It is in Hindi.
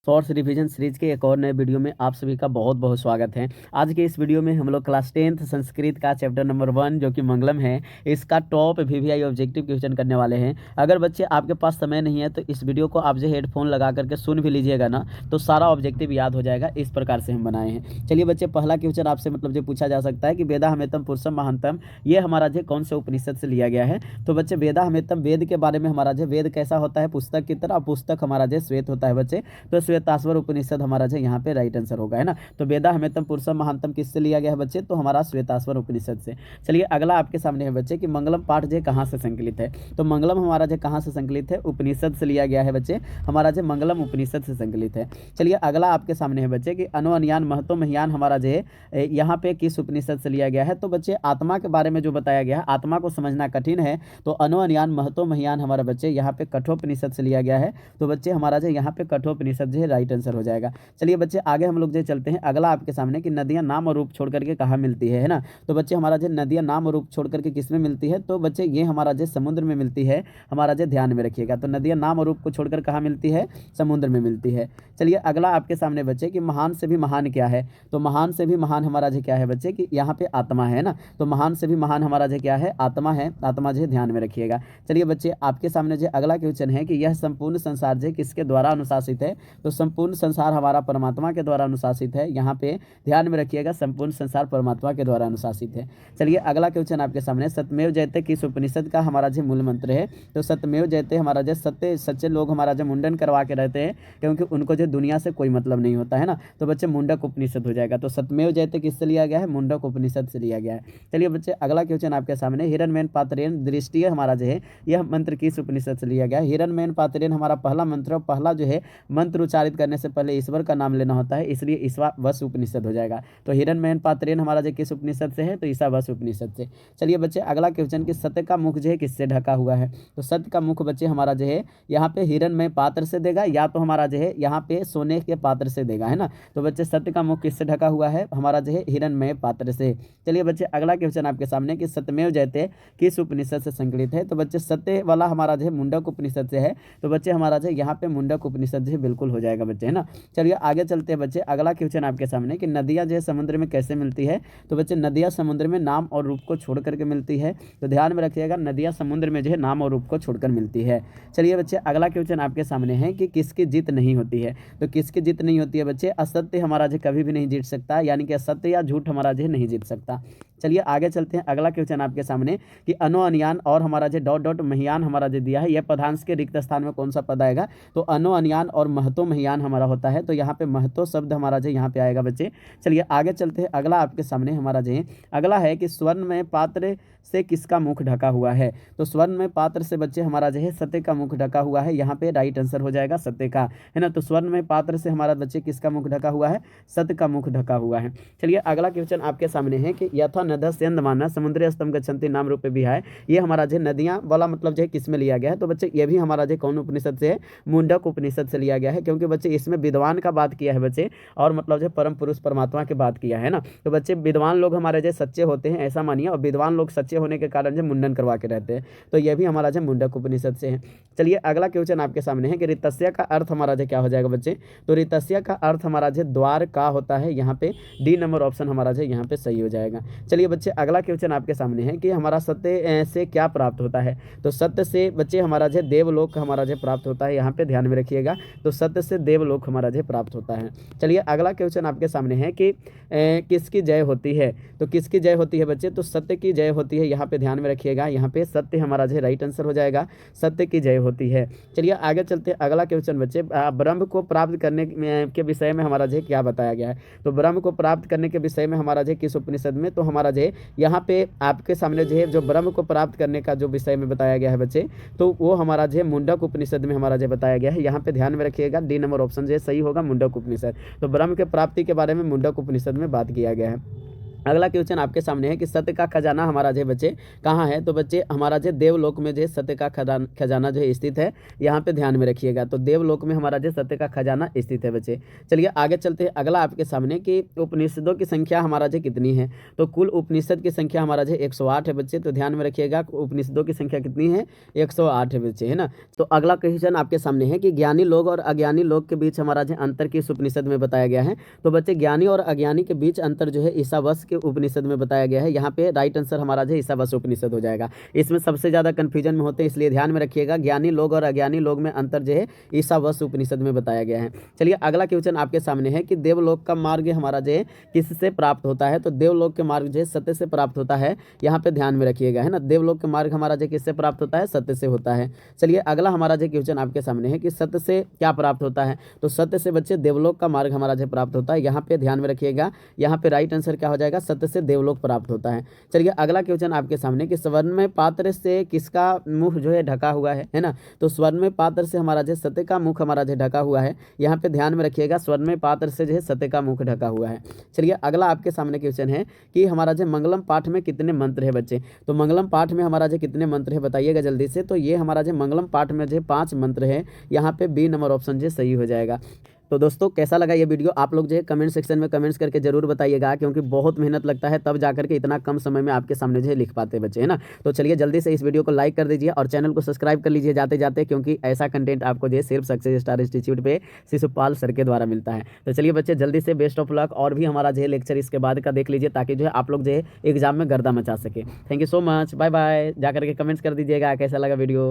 शॉर्ट्स रिवीजन सीरीज के एक और नए वीडियो में आप सभी का बहुत बहुत स्वागत है। आज के इस वीडियो में हम लोग क्लास 10th संस्कृत का चैप्टर नंबर 1 जो कि मंगलम है, इसका टॉप वीवीआई ऑब्जेक्टिव क्वेश्चन करने वाले हैं। अगर बच्चे आपके पास समय नहीं है तो इस वीडियो को आप जो हेडफोन लगा करके सुन भी लीजिएगा ना, तो सारा ऑब्जेक्टिव याद हो जाएगा। इस प्रकार से हम बनाए हैं। चलिए बच्चे, पहला क्वेश्चन आपसे जो पूछा जा सकता है कि वेदा हमेतम पुरुषम महानतम, ये हमारा जो कौन से उपनिषद से लिया गया है। तो बच्चे वेदा हमेतम, वेद के बारे में हमारा जो वेद कैसा होता है, पुस्तक की तरह। पुस्तक हमारा जो श्वेत होता है बच्चे, तो श्वेताश्वर उपनिषद हमारा जो यहाँ पे राइट आंसर होगा, है ना। तो वेदा हमेतम पुरुषम महानतम किससे लिया गया है बच्चे, तो हमारा श्वेताश्वर उपनिषद से। चलिए अगला आपके सामने है बच्चे कि मंगलम पाठ जो कहाँ से संकलित है। तो मंगलम हमारा जो कहाँ से संकलित है, उपनिषद से लिया गया है बच्चे, हमारा जो मंगलम उपनिषद से संकलित है। चलिए अगला आपके सामने है बच्चे कि अनु अन्यान महतो महियान हमारा जो है यहाँ पे किस उपनिषद से लिया गया है। तो बच्चे आत्मा के बारे में जो बताया गया है, आत्मा को समझना कठिन है, तो अनु अन्यान महतो महियान हमारा बच्चे यहाँ पे कठोपनिषद से लिया गया है। तो बच्चे हमारा जो यहाँ पे कठोपनिषद जो है राइट आंसर हो जाएगा। चलिए बच्चे आगे हम लोग जो चलते हैं, अगला आपके सामने कि नदियां नाम और रूप छोड़ करके कहाँ मिलती है ना। तो बच्चे हमारा जो नदियां नाम और रूप छोड़ करके किस में मिलती है, तो बच्चे ये हमारा जो समुद्र में मिलती है। हमारा जो ध्यान में रखिएगा, तो नदियां नाम और रूप को छोड़कर कहाँ मिलती है, समुद्र में मिलती है। चलिए अगला आपके सामने बच्चे कि महान से भी महान क्या है। तो महान से भी महान हमारा जो क्या है बच्चे कि यहाँ पे आत्मा है ना। तो महान से भी महान हमारा जो क्या है, आत्मा है। आत्मा जो ध्यान में रखिएगा। चलिए बच्चे आपके सामने जो अगला क्वेश्चन है कि यह संपूर्ण संसार जो किसके द्वारा अनुशासित है। तो संपूर्ण संसार हमारा परमात्मा के द्वारा अनुशासित है। यहाँ पे ध्यान में रखिएगा, संपूर्ण संसार परमात्मा के द्वारा अनुशासित है। चलिए अगला क्वेश्चन आपके सामने, सत्यमेव जयते किस उपनिषद का हमारा जो मूल मंत्र है। तो सत्यमेव जयते हमारा जो सत्य सच्चे लोग हमारा जो मुंडन करवा के रहते हैं, क्योंकि उनको जो दुनिया से कोई मतलब नहीं होता है ना। तो बच्चे मुंडक उपनिषद हो जाएगा। तो सत्यमेव जयते किससे लिया गया है, मुंडक उपनिषद से लिया गया है। चलिए बच्चे अगला क्वेश्चन आपके सामने, हिरण्मयन पात्रेण दृष्टि हमारा जो है, यह मंत्र किस उपनिषद से लिया गया है। हिरण्मयन पात्रेण हमारा पहला मंत्र, और पहला जो है मंत्र उच्चारित करने से पहले ईश्वर का नाम लेना होता है, इसलिए ईशावास्य उपनिषद हो जाएगा। तो हिरण्मयन पात्रेण हमारा जो किस उपनिषद से है, तो ईशावास्य उपनिषद से। चलिए बच्चे अगला क्वेश्चन कि सत्य का मुख जो है किससे ढका हुआ है। तो सत्य का मुख बच्चे हमारा जो है यहाँ पे हिरण्मय पात्र से देगा, या तो हमारा जो है यहाँ पे सोने के पात्र से देगा, है ना। तो बच्चे सत्य का मुख किससे ढका हुआ है, हमारा जो है हिरण्मय पात्र से। चलिए बच्चे अगला क्वेश्चन आपके सामने कि सत्यमेव जयते किस उपनिषद से संकलित है। तो बच्चे सत्य वाला हमारा जो है मुंडक उपनिषद से है। तो बच्चे हमारा जो यहाँ पे मुंडक उपनिषद जो है बिल्कुल हो जाएगा बच्चे, है ना। चलिए आगे चलते हैं बच्चे, अगला क्वेश्चन आपके सामने कि नदियाँ जो है समुद्र में कैसे मिलती है। तो बच्चे नदियाँ समुद्र में नाम और रूप को छोड़ करके मिलती है। तो ध्यान में रखिएगा, नदियाँ समुद्र में जो है नाम और रूप को छोड़कर मिलती है। चलिए बच्चे अगला क्वेश्चन आपके सामने है कि किसकी जीत नहीं होती है। तो किसकी जीत नहीं होती है बच्चे, असत्य हमारा जो कभी भी नहीं जीत सकता, यानी कि असत्य या झूठ हमारा जो नहीं जीत सकता। चलिए आगे चलते हैं, अगला क्वेश्चन आपके सामने कि अनु अन्यान और हमारा जो डॉट डॉट महियान हमारा जो दिया है, यह पदांश के रिक्त स्थान में कौन सा पद आएगा। तो अनु अन्यान और महतो महियान हमारा होता है, तो यहाँ पे महतो शब्द हमारा जो यहाँ पे आएगा बच्चे। चलिए आगे चलते हैं, अगला आपके सामने हमारा जो है अगला है कि स्वर्ण में पात्र से किसका मुख ढका हुआ है। तो स्वर्ण में पात्र से बच्चे हमारा जो है सत्य का मुख ढका हुआ है। यहाँ पे राइट आंसर हो जाएगा सत्य का, है ना। तो स्वर्ण में पात्र से हमारा बच्चे किसका मुख ढका हुआ है, सत्य का मुख ढका हुआ है। चलिए अगला क्वेश्चन आपके सामने है कि यथा नद स्यंदमाना समुद्री स्तंभ गच्छन्ति नाम रूपे भी है। ये हमारा जो नदियाँ वाला जो है किस में लिया गया है। तो बच्चे ये भी हमारा जो कौन उपनिषद से है, मुंडक उपनिषद से लिया गया है, क्योंकि बच्चे इसमें विद्वान का बात किया है बच्चे, और जो परम पुरुष परमात्मा की बात किया है ना। तो बच्चे विद्वान लोग हमारे जो सच्चे होते हैं, ऐसा मानिए, और विद्वान लोग सच्चे होने के कारण जो मुंडन करवा के रहते हैं। तो यह भी हमारा जो मुंडक उपनिषद से है। चलिए अगला क्वेश्चन आपके सामने है कि ऋतस्य का अर्थ हमारा जो क्या हो जाएगा बच्चे। तो ऋतस्य का अर्थ हमारा जो द्वार का होता है। यहाँ पे डी नंबर ऑप्शन हमारा जो यहाँ पे सही हो जाएगा। चलिए बच्चे अगला क्वेश्चन आपके सामने है कि हमारा सत्य से क्या प्राप्त होता है। तो सत्य से बच्चे हमारा जो देवलोक हमारा जो प्राप्त होता है। यहाँ पे ध्यान में रखिएगा, तो सत्य से देवलोक हमारा जो प्राप्त होता है। चलिए अगला क्वेश्चन आपके सामने है कि किसकी जय होती है। तो किसकी जय होती है बच्चे, तो सत्य की जय होती है। यहाँ पे ध्यान में रखिएगा, यहाँ पे सत्य हमारा जो राइट आंसर हो जाएगा, सत्य की जय होती है। चलिए आगे चलते हैं, अगला क्वेश्चन बच्चे ब्रह्म को प्राप्त करने के विषय में हमारा जो क्या बताया गया है। तो ब्रह्म को प्राप्त करने के विषय में हमारा जो किस उपनिषद में, तो हमारा जो यहाँ पे आपके सामने जो है जो ब्रह्म को प्राप्त करने का जो विषय में बताया गया है बच्चे, तो वो हमारा जो मुंडक उपनिषद में हमारा जो बताया गया है। यहाँ पे ध्यान में रखिएगा, डी नंबर ऑप्शन जो सही होगा, मुंडक उपनिषद। तो ब्रह्म के प्राप्ति के बारे में मुंडक उपनिषद में बात किया गया है। अगला क्वेश्चन आपके सामने है कि सत्य का खजाना हमारा जो है बच्चे कहाँ है। तो बच्चे हमारा जो देवलोक में जो है सत्य का खजाना जो है स्थित है, यहाँ पे ध्यान में रखिएगा। तो देवलोक में हमारा जो सत्य का खजाना स्थित है बच्चे। चलिए आगे चलते हैं। अगला आपके सामने कि उपनिषदों की संख्या हमारा जो कितनी है। तो कुल उपनिषद की संख्या हमारा जो 108 है बच्चे। तो ध्यान में रखिएगा उपनिषदों की संख्या कितनी है, 108 है बच्चे, है ना। तो अगला क्वेश्चन आपके सामने है कि ज्ञानी लोग और अज्ञानी लोग के बीच हमारा जो अंतर किस उपनिषद में बताया गया है। तो बच्चे ज्ञानी और अज्ञानी के बीच अंतर जो है ईसावास के उपनिषद में बताया गया है। यहाँ पे राइट आंसर हमारा जो ईसावास उपनिषद हो जाएगा। इसमें सबसे ज्यादा कंफ्यूजन में होते हैं, इसलिए ध्यान में रखिएगा। ज्ञानी लोग और अज्ञानी लोग में अंतर जो है ईसावास उपनिषद में बताया गया है। चलिए अगला क्वेश्चन आपके सामने है कि देवलोक का मार्ग हमारा जो है किससे प्राप्त होता है। तो देवलोक के मार्ग जो है सत्य से प्राप्त होता है, यहाँ पे ध्यान में रखिएगा, है ना। देवलोक के मार्ग हमारा जो किससे प्राप्त होता है, सत्य से होता है। चलिए अगला हमारा जो क्वेश्चन आपके सामने है कि सत्य से क्या प्राप्त होता है। तो सत्य से बच्चे देवलोक का मार्ग हमारा जो प्राप्त होता है, यहाँ पे ध्यान में रखिएगा। यहाँ पे राइट आंसर क्या हो जाएगा, सत्य से देवलोक प्राप्त होता है। चलिए अगला क्वेश्चन आपके सामने कि स्वर्णमय पात्र से किसका मुख जो है ढका हुआ है ना। तो स्वर्णमय पात्र से हमारा जो सत्य का मुख हमारा जो ढका हुआ है, यहाँ पे ध्यान में रखिएगा। स्वर्णमय पात्र से जो है सत्य का मुख ढका हुआ है। चलिए अगला आपके सामने क्वेश्चन है कि हमारा जो मंगलम पाठ में कितने मंत्र है बच्चे। तो मंगलम पाठ में हमारा जो कितने मंत्र है बताइएगा जल्दी से। तो ये हमारा जो मंगलम पाठ में जो 5 मंत्र है, यहाँ पे बी नंबर ऑप्शन जो सही हो जाएगा। तो दोस्तों कैसा लगा ये वीडियो, आप लोग जो है कमेंट सेक्शन में कमेंट्स करके जरूर बताइएगा, क्योंकि बहुत मेहनत लगता है तब जाकर के इतना कम समय में आपके सामने जो है लिख पाते बच्चे, है ना। तो चलिए जल्दी से इस वीडियो को लाइक कर दीजिए और चैनल को सब्सक्राइब कर लीजिए जाते जाते, क्योंकि ऐसा कंटेंट आपको जो है सिर्फ सक्सेस स्टार इंस्टीट्यूट पे शिशुपाल सर के द्वारा मिलता है। तो चलिए बच्चे जल्दी से बेस्ट ऑफ लक, और भी हमारा जो है लेक्चर इसके बाद का देख लीजिए, ताकि जो है आप लोग जो है एग्जाम में गर्दा मचा सके। Thank you so much, bye bye. जाकर के कमेंट्स कर दीजिएगा कैसा लगा वीडियो।